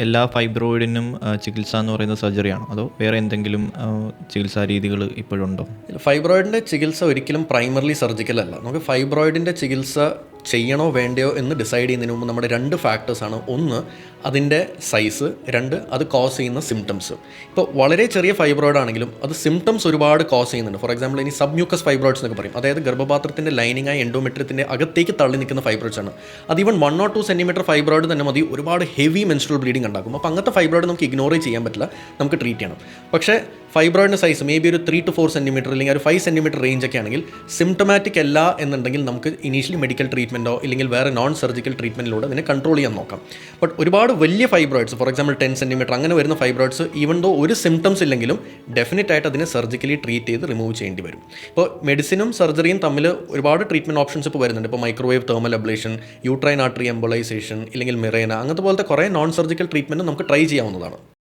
എല്ലാ ഫൈബ്രോയിഡിനും ചികിത്സ എന്ന് പറയുന്നത് സർജറിയാണോ? അതോ വേറെ എന്തെങ്കിലും ചികിത്സാ രീതികൾ ഇപ്പോഴുണ്ടോ? ഫൈബ്രോയിഡിൻ്റെ ചികിത്സ ഒരിക്കലും പ്രൈമർലി സർജിക്കൽ അല്ല. നമുക്ക് ഫൈബ്രോയിഡിൻ്റെ ചികിത്സ ചെയ്യണോ വേണ്ടയോ എന്ന് ഡിസൈഡ് ചെയ്യുന്നതിന് മുമ്പ് നമ്മുടെ രണ്ട് ഫാക്ടേഴ്സാണ്. ഒന്ന് അതിൻ്റെ സൈസ്, രണ്ട് അത് കോസ് ചെയ്യുന്ന സിംറ്റംസ്. ഇപ്പോൾ വളരെ ചെറിയ ഫൈബ്രോയിഡ് ആണെങ്കിലും അത് സിംറ്റംസ് ഒരുപാട് കോസ് ചെയ്യുന്നുണ്ട്. ഫോർ എക്സാമ്പിൾ ഇനി സബ്മ്യൂക്കസ് ഫൈബ്രോയിഡ്സ് എന്നൊക്കെ പറയും. അതായത് ഗർഭപാത്രത്തിൻ്റെ ലൈനിങ്ങായ എൻഡോമെട്രിയത്തിൻ്റെ അകത്തേക്ക് തള്ളി നിൽക്കുന്ന ഫൈബ്രോയിഡ്സ് ആണ്. അത് ഈവൻ 1 or 2 സെൻറ്റിമീറ്റർ ഫൈബ്രോയിഡ് തന്നെ മതി ഒരുപാട് ഹെവി മെൻസ്ട്രൽ ബ്ലീഡിംഗ് ഉണ്ടാക്കും. അപ്പോൾ അങ്ങനത്തെ ഫൈബ്രോയിഡ് നമുക്ക് ഇഗ്നോർ ചെയ്യാൻ പറ്റില്ല, നമുക്ക് ട്രീറ്റ് ചെയ്യണം. പക്ഷേ ഫൈബ്രോയിഡിൻ്റെ സൈസ് മേ ബി ഒരു 3 to 4 സെൻറ്റിമീറ്റർ അല്ലെങ്കിൽ ഒരു 5 സെൻറ്റിമീറ്റർ റേഞ്ച് ഒക്കെ ആണെങ്കിൽ സിംറ്റമാറ്റിക് അല്ല എന്നുണ്ടെങ്കിൽ നമുക്ക് ഇനീഷ്യലി മെഡിക്കൽ ട്രീറ്റ്മെൻറ്റോ ഇല്ലെങ്കിൽ വേറെ നോൺ സർജിക്കൽ ട്രീറ്റ്മെൻറ്റിലൂടെ അതിനെ കൺട്രോൾ ചെയ്യാൻ നോക്കാം. ബട്ട് ഒരുപാട് വലിയ ഫൈബ്രോയിഡ്സ്, ഫോർ എക്സാമ്പിൾ 10 സെൻറ്റിമീറ്റർ അങ്ങനെ വരുന്ന ഫൈബ്രോയിഡ്സ് ഈവൻ ദോ ഒരു സിംറ്റംസ് ഇല്ലെങ്കിലും ഡെഫിനറ്റ് ആയിട്ട് അതിനെ സർജിക്കലി ട്രീറ്റ് ചെയ്ത് റിമൂവ് ചെയ്യേണ്ടി വരും. ഇപ്പോൾ മെഡിസിനും സർജറിയും തമ്മിൽ ഒരുപാട് ട്രീറ്റ്മെൻറ്റ് ഓപ്ഷൻസ് ഇപ്പോൾ വരുന്നുണ്ട്. ഇപ്പോൾ microwave thermal ablation, uterine artery embolisation ഇല്ലെങ്കിൽ മിറേന, അങ്ങനത്തെ പോലത്തെ കുറേ നോൺ സർജിക്കൽ ട്രീറ്റ്മെൻറ്റ് നമുക്ക് ട്രൈ ചെയ്യാവുന്നതാണ്.